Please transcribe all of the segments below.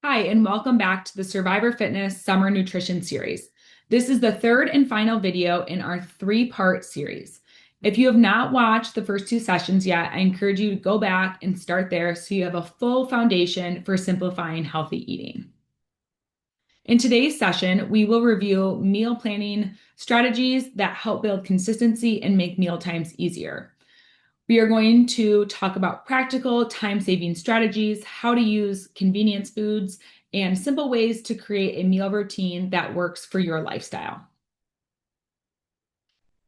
Hi, and welcome back to the Survivor Fitness Summer Nutrition Series. This is the third and final video in our three-part series. If you have not watched the first two sessions yet, I encourage you to go back and start there so you have a full foundation for simplifying healthy eating. In today's session, we will review meal planning strategies that help build consistency and make meal times easier. We are going to talk about practical time-saving strategies, how to use convenience foods, and simple ways to create a meal routine that works for your lifestyle.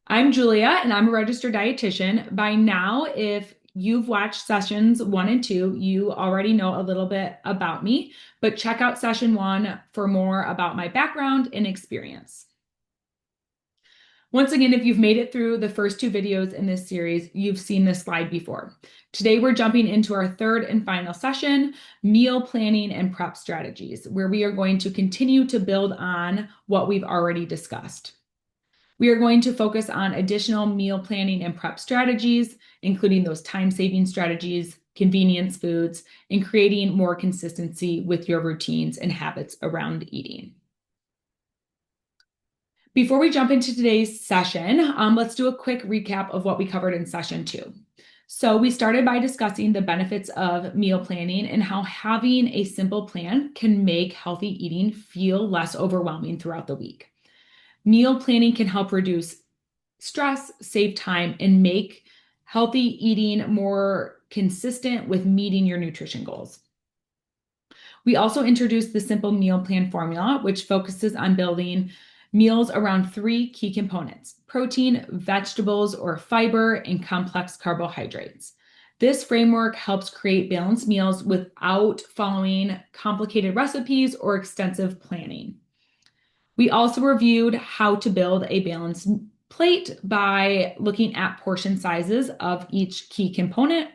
I'm Julia, and I'm a registered dietitian. By now, if you've watched sessions 1 and 2, you already know a little bit about me, but check out session 1 for more about my background and experience. Once again, if you've made it through the first two videos in this series, you've seen this slide before. Today, we're jumping into our third and final session, meal planning and prep strategies, where we are going to continue to build on what we've already discussed. We are going to focus on additional meal planning and prep strategies, including those time-saving strategies, convenience foods, and creating more consistency with your routines and habits around eating. Before we jump into today's session, let's do a quick recap of what we covered in session 2. So we started by discussing the benefits of meal planning and how having a simple plan can make healthy eating feel less overwhelming throughout the week. Meal planning can help reduce stress, save time, and make healthy eating more consistent with meeting your nutrition goals. We also introduced the simple meal plan formula, which focuses on building meals around 3 key components: protein, vegetables or fiber, and complex carbohydrates. This framework helps create balanced meals without following complicated recipes or extensive planning. We also reviewed how to build a balanced plate by looking at portion sizes of each key component.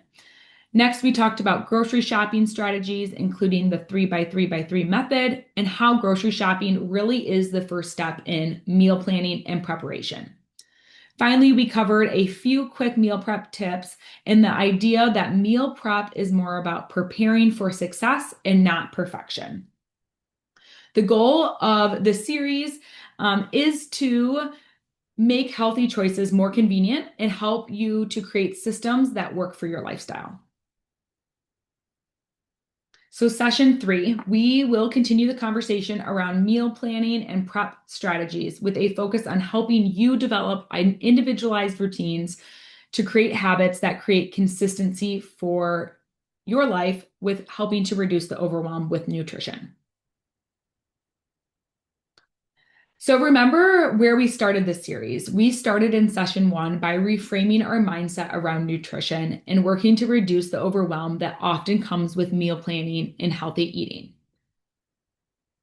Next, we talked about grocery shopping strategies, including the 3x3x3 method, and how grocery shopping really is the first step in meal planning and preparation. Finally, we covered a few quick meal prep tips and the idea that meal prep is more about preparing for success and not perfection. The goal of the series is to make healthy choices more convenient and help you to create systems that work for your lifestyle. So session 3, we will continue the conversation around meal planning and prep strategies with a focus on helping you develop individualized routines to create habits that create consistency for your life with helping to reduce the overwhelm with nutrition. So remember where we started this series. We started in session 1 by reframing our mindset around nutrition and working to reduce the overwhelm that often comes with meal planning and healthy eating.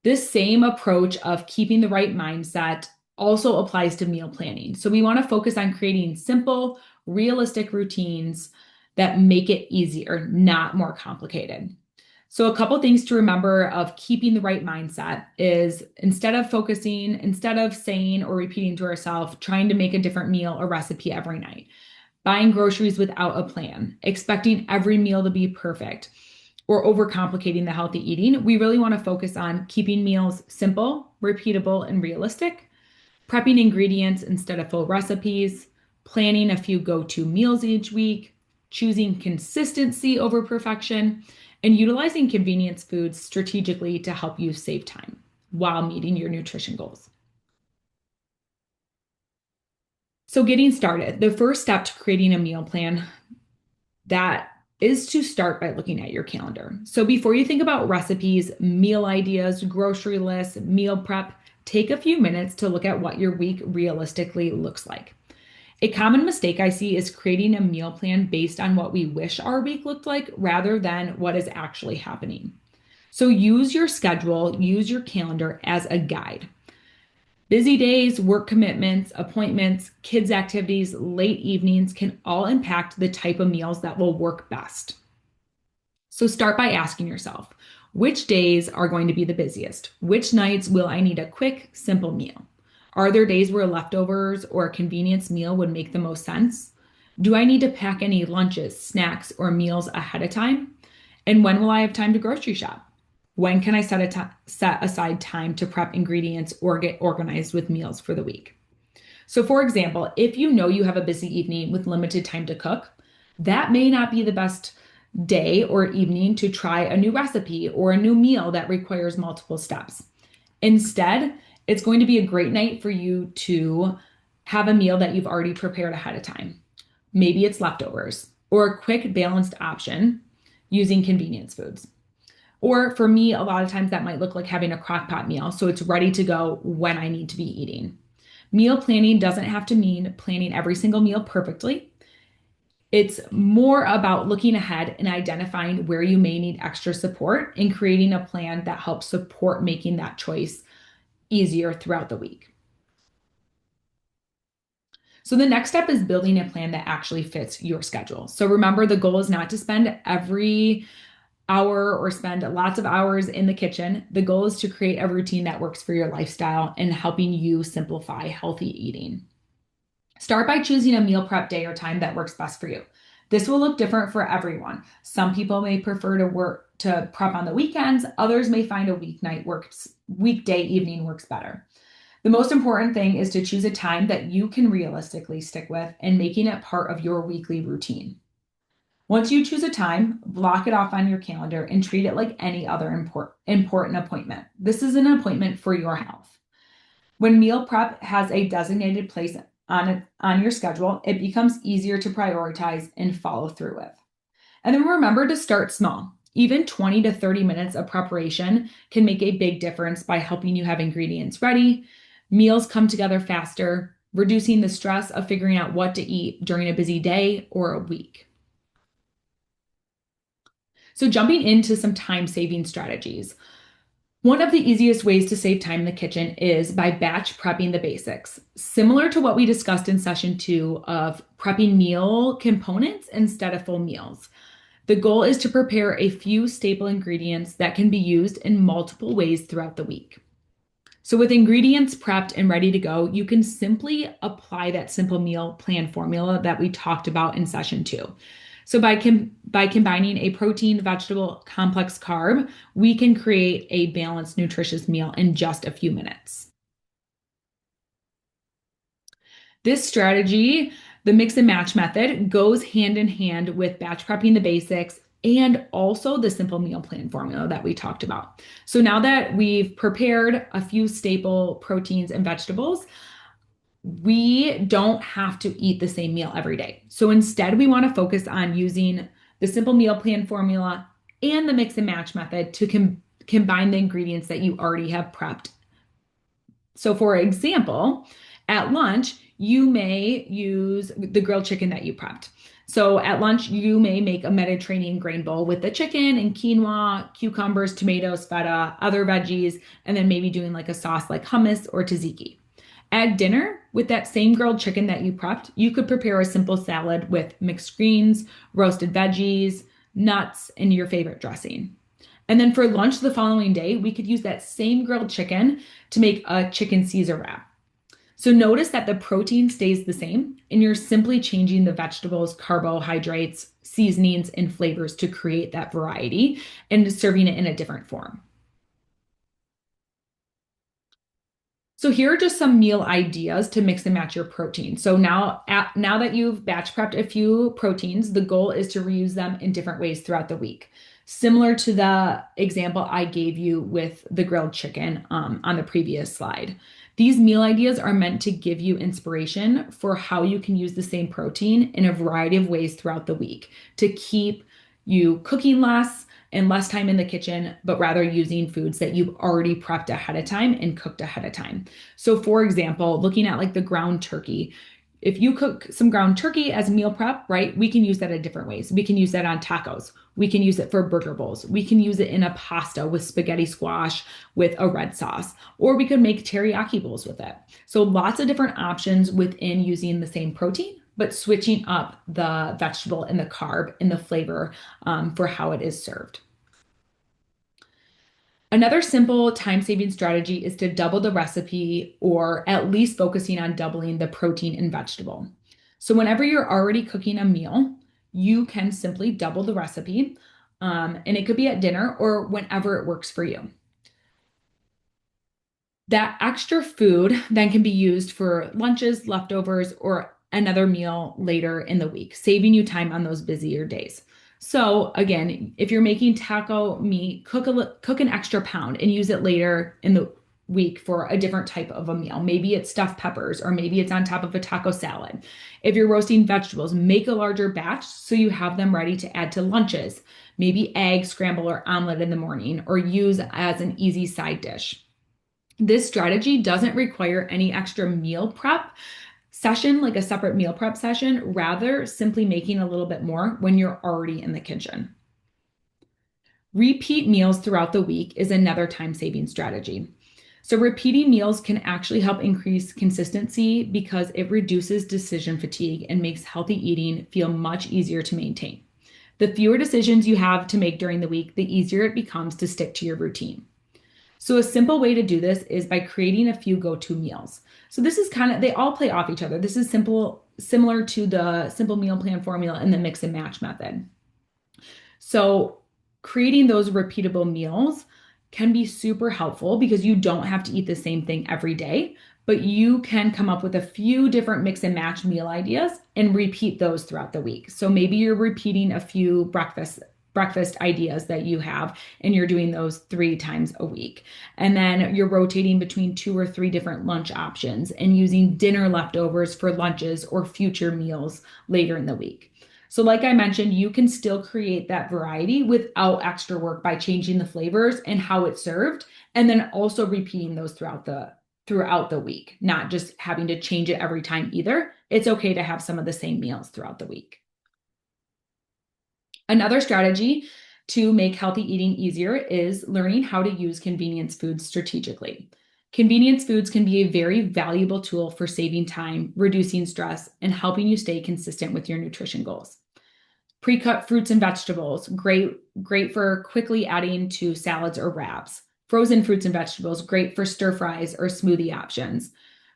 This same approach of keeping the right mindset also applies to meal planning. So we want to focus on creating simple, realistic routines that make it easier, not more complicated. So a couple things to remember of keeping the right mindset is instead of saying or repeating to ourselves, trying to make a different meal or recipe every night, buying groceries without a plan, expecting every meal to be perfect, or overcomplicating the healthy eating, we really want to focus on keeping meals simple, repeatable, and realistic, prepping ingredients instead of full recipes, planning a few go-to meals each week, choosing consistency over perfection, and utilizing convenience foods strategically to help you save time while meeting your nutrition goals. So getting started, the first step to creating a meal plan that is to start by looking at your calendar. So before you think about recipes, meal ideas, grocery lists, meal prep, take a few minutes to look at what your week realistically looks like. A common mistake I see is creating a meal plan based on what we wish our week looked like rather than what is actually happening. So use your schedule, use your calendar as a guide. Busy days, work commitments, appointments, kids' activities, late evenings can all impact the type of meals that will work best. So start by asking yourself, which days are going to be the busiest? Which nights will I need a quick, simple meal? Are there days where leftovers or a convenience meal would make the most sense? Do I need to pack any lunches, snacks, or meals ahead of time? And when will I have time to grocery shop? When can I set aside time to prep ingredients or get organized with meals for the week? So, for example, if you know you have a busy evening with limited time to cook, that may not be the best day or evening to try a new recipe or a new meal that requires multiple steps. Instead, it's going to be a great night for you to have a meal that you've already prepared ahead of time. Maybe it's leftovers or a quick balanced option using convenience foods. Or for me, a lot of times that might look like having a crock pot meal, so it's ready to go when I need to be eating. Meal planning doesn't have to mean planning every single meal perfectly. It's more about looking ahead and identifying where you may need extra support and creating a plan that helps support making that choice easier throughout the week. So the next step is building a plan that actually fits your schedule. So remember, the goal is not to spend every hour or spend lots of hours in the kitchen. The goal is to create a routine that works for your lifestyle and helping you simplify healthy eating. Start by choosing a meal prep day or time that works best for you. This will look different for everyone. Some people may prefer to prep on the weekends. Others may find a weekday evening works better. The most important thing is to choose a time that you can realistically stick with and making it part of your weekly routine. Once you choose a time, block it off on your calendar and treat it like any other important appointment. This is an appointment for your health. When meal prep has a designated place on your schedule, it becomes easier to prioritize and follow through with. And then remember to start small. Even 20 to 30 minutes of preparation can make a big difference by helping you have ingredients ready, meals come together faster, reducing the stress of figuring out what to eat during a busy day or a week. So jumping into some time-saving strategies. One of the easiest ways to save time in the kitchen is by batch prepping the basics, similar to what we discussed in session 2 of prepping meal components instead of full meals. The goal is to prepare a few staple ingredients that can be used in multiple ways throughout the week. So with ingredients prepped and ready to go, you can simply apply that simple meal plan formula that we talked about in session 2. So by combining a protein, vegetable, complex carb, we can create a balanced, nutritious meal in just a few minutes. This strategy, the mix and match method, goes hand in hand with batch prepping the basics and also the simple meal plan formula that we talked about. So now that we've prepared a few staple proteins and vegetables, we don't have to eat the same meal every day. So instead, we want to focus on using the simple meal plan formula and the mix and match method to combine the ingredients that you already have prepped. So for example, at lunch, you may use the grilled chicken that you prepped. So at lunch, you may make a Mediterranean grain bowl with the chicken and quinoa, cucumbers, tomatoes, feta, other veggies, and then maybe doing like a sauce like hummus or tzatziki. At dinner, with that same grilled chicken that you prepped, you could prepare a simple salad with mixed greens, roasted veggies, nuts, and your favorite dressing. And then for lunch the following day, we could use that same grilled chicken to make a chicken Caesar wrap. So notice that the protein stays the same, and you're simply changing the vegetables, carbohydrates, seasonings, and flavors to create that variety and serving it in a different form. So here are just some meal ideas to mix and match your protein. So now that you've batch prepped a few proteins, the goal is to reuse them in different ways throughout the week. Similar to the example I gave you with the grilled chicken on the previous slide. These meal ideas are meant to give you inspiration for how you can use the same protein in a variety of ways throughout the week to keep you cooking less and less time in the kitchen, but rather using foods that you've already prepped ahead of time and cooked ahead of time. So for example, looking at like the ground turkey, if you cook some ground turkey as meal prep, right, we can use that in different ways. We can use that on tacos. We can use it for burger bowls. We can use it in a pasta with spaghetti squash with a red sauce, or we could make teriyaki bowls with it. So lots of different options within using the same protein, but switching up the vegetable and the carb and the flavor for how it is served. Another simple time-saving strategy is to double the recipe or at least focusing on doubling the protein and vegetable. So whenever you're already cooking a meal, you can simply double the recipe. and it could be at dinner or whenever it works for you. That extra food then can be used for lunches, leftovers, or another meal later in the week, saving you time on those busier days. So again, if you're making taco meat, cook an extra pound and use it later in the week for a different type of a meal. Maybe it's stuffed peppers, or maybe it's on top of a taco salad. If you're roasting vegetables, make a larger batch so you have them ready to add to lunches. Maybe egg scramble or omelet in the morning, or use as an easy side dish. This strategy doesn't require any extra meal prep session, like a separate meal prep session, rather simply making a little bit more when you're already in the kitchen. Repeat meals throughout the week is another time-saving strategy. So repeating meals can actually help increase consistency because it reduces decision fatigue and makes healthy eating feel much easier to maintain. The fewer decisions you have to make during the week, the easier it becomes to stick to your routine. So a simple way to do this is by creating a few go-to meals. So this is they all play off each other. This is similar to the simple meal plan formula and the mix and match method. So creating those repeatable meals can be super helpful because you don't have to eat the same thing every day, but you can come up with a few different mix and match meal ideas and repeat those throughout the week. So maybe you're repeating a few breakfast ideas that you have, and you're doing those 3 times a week. And then you're rotating between 2 or 3 different lunch options and using dinner leftovers for lunches or future meals later in the week. So like I mentioned, you can still create that variety without extra work by changing the flavors and how it's served, and then also repeating those throughout the week, not just having to change it every time either. It's okay to have some of the same meals throughout the week. Another strategy to make healthy eating easier is learning how to use convenience foods strategically. Convenience foods can be a very valuable tool for saving time, reducing stress, and helping you stay consistent with your nutrition goals. Pre-cut fruits and vegetables, great for quickly adding to salads or wraps. Frozen fruits and vegetables, great for stir fries or smoothie options.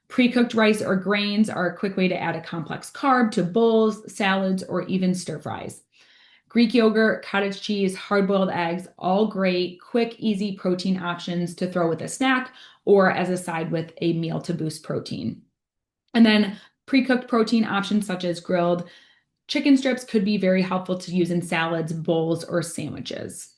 Pre-cooked rice or grains are a quick way to add a complex carb to bowls, salads, or even stir fries. Greek yogurt, cottage cheese, hard-boiled eggs, all great, quick, easy protein options to throw with a snack or as a side with a meal to boost protein. And then pre-cooked protein options such as grilled chicken strips could be very helpful to use in salads, bowls, or sandwiches.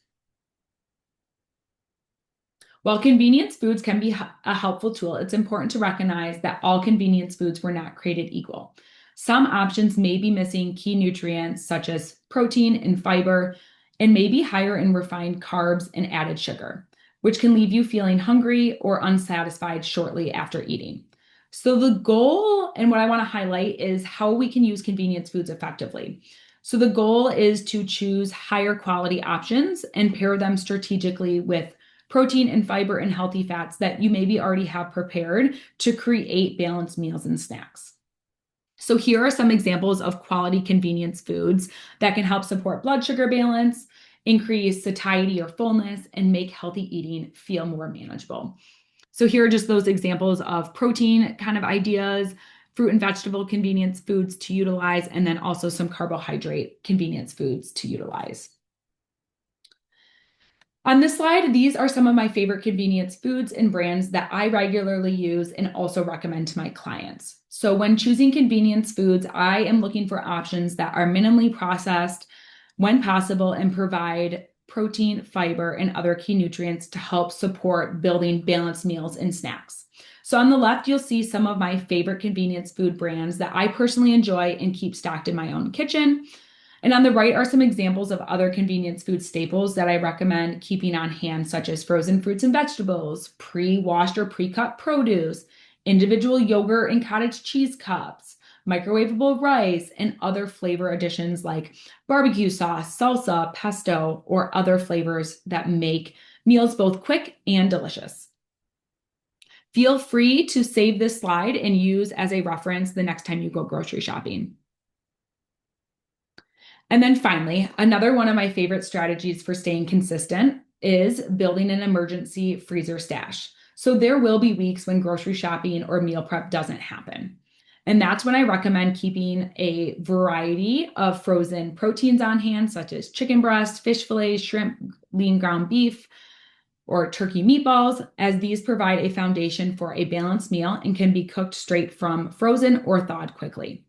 While convenience foods can be a helpful tool, it's important to recognize that all convenience foods were not created equal. Some options may be missing key nutrients such as protein and fiber, and may be higher in refined carbs and added sugar, which can leave you feeling hungry or unsatisfied shortly after eating. So the goal, and what I want to highlight, is how we can use convenience foods effectively. So the goal is to choose higher quality options and pair them strategically with protein and fiber and healthy fats that you maybe already have prepared to create balanced meals and snacks. So here are some examples of quality convenience foods that can help support blood sugar balance, increase satiety or fullness, and make healthy eating feel more manageable. So here are just those examples of protein kind of ideas, fruit and vegetable convenience foods to utilize, and then also some carbohydrate convenience foods to utilize. On this slide, these are some of my favorite convenience foods and brands that I regularly use and also recommend to my clients. So when choosing convenience foods, I am looking for options that are minimally processed when possible and provide protein, fiber, and other key nutrients to help support building balanced meals and snacks. So on the left, you'll see some of my favorite convenience food brands that I personally enjoy and keep stocked in my own kitchen. And on the right are some examples of other convenience food staples that I recommend keeping on hand, such as frozen fruits and vegetables, pre-washed or pre-cut produce, individual yogurt and cottage cheese cups, microwavable rice, and other flavor additions like barbecue sauce, salsa, pesto, or other flavors that make meals both quick and delicious. Feel free to save this slide and use as a reference the next time you go grocery shopping. And then finally, another one of my favorite strategies for staying consistent is building an emergency freezer stash. So there will be weeks when grocery shopping or meal prep doesn't happen. And that's when I recommend keeping a variety of frozen proteins on hand, such as chicken breast, fish fillets, shrimp, lean ground beef, or turkey meatballs, as these provide a foundation for a balanced meal and can be cooked straight from frozen or thawed quickly.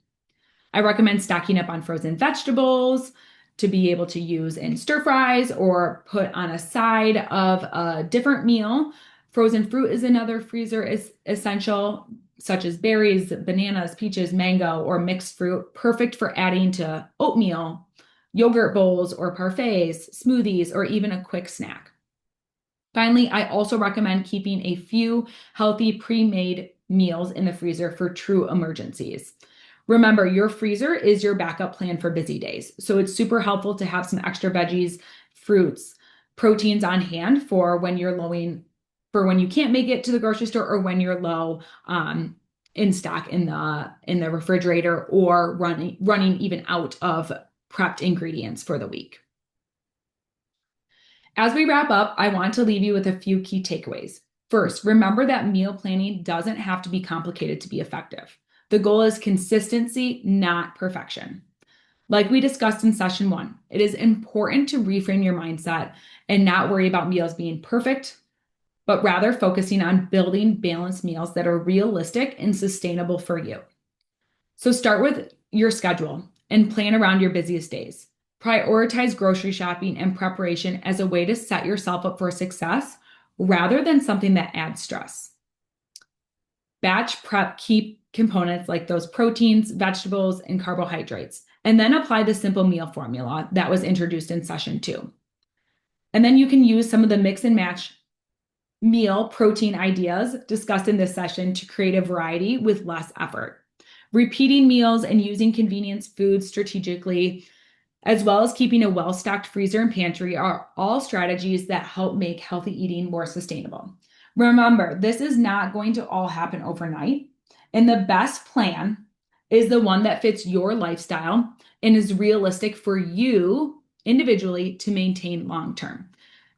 I recommend stocking up on frozen vegetables to be able to use in stir fries or put on a side of a different meal. Frozen fruit is another freezer is essential, such as berries, bananas, peaches, mango, or mixed fruit, perfect for adding to oatmeal, yogurt bowls, or parfaits, smoothies, or even a quick snack. Finally, I also recommend keeping a few healthy pre-made meals in the freezer for true emergencies. Remember, your freezer is your backup plan for busy days. So it's super helpful to have some extra veggies, fruits, proteins on hand for when you're when you can't make it to the grocery store or when you're low in stock in the refrigerator or running even out of prepped ingredients for the week. As we wrap up, I want to leave you with a few key takeaways. First, remember that meal planning doesn't have to be complicated to be effective. The goal is consistency, not perfection. Like we discussed in session 1, it is important to reframe your mindset and not worry about meals being perfect, but rather focusing on building balanced meals that are realistic and sustainable for you. So start with your schedule and plan around your busiest days. Prioritize grocery shopping and preparation as a way to set yourself up for success rather than something that adds stress. Batch prep key components like those proteins, vegetables, and carbohydrates, and then apply the simple meal formula that was introduced in session 2. And then you can use some of the mix and match meal protein ideas discussed in this session to create a variety with less effort. Repeating meals and using convenience foods strategically, as well as keeping a well-stocked freezer and pantry, are all strategies that help make healthy eating more sustainable. Remember, this is not going to all happen overnight, and the best plan is the one that fits your lifestyle and is realistic for you individually to maintain long-term.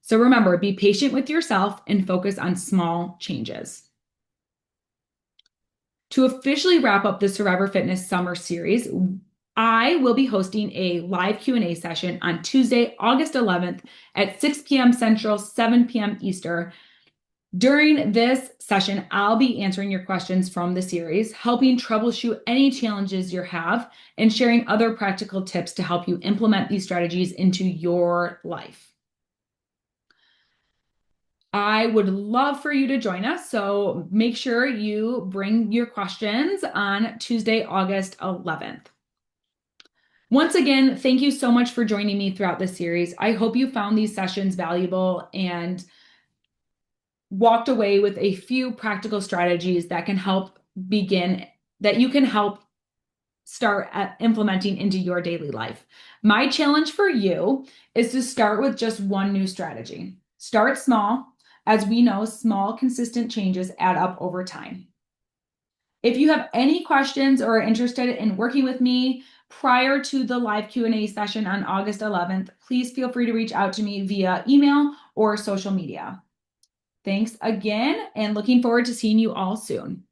So remember, be patient with yourself and focus on small changes. To officially wrap up the Survivor Fitness Summer Series, I will be hosting a live Q&A session on Tuesday, August 11th at 6 p.m. Central, 7 p.m. Eastern. During this session, I'll be answering your questions from the series, helping troubleshoot any challenges you have, and sharing other practical tips to help you implement these strategies into your life. I would love for you to join us, so make sure you bring your questions on Tuesday, August 11th. Once again, thank you so much for joining me throughout this series. I hope you found these sessions valuable and walked away with a few practical strategies that can help start implementing into your daily life. My challenge for you is to start with just one new strategy. Start small. As we know, small, consistent changes add up over time. If you have any questions or are interested in working with me prior to the live Q&A session on August 11th, please feel free to reach out to me via email or social media. Thanks again, and looking forward to seeing you all soon.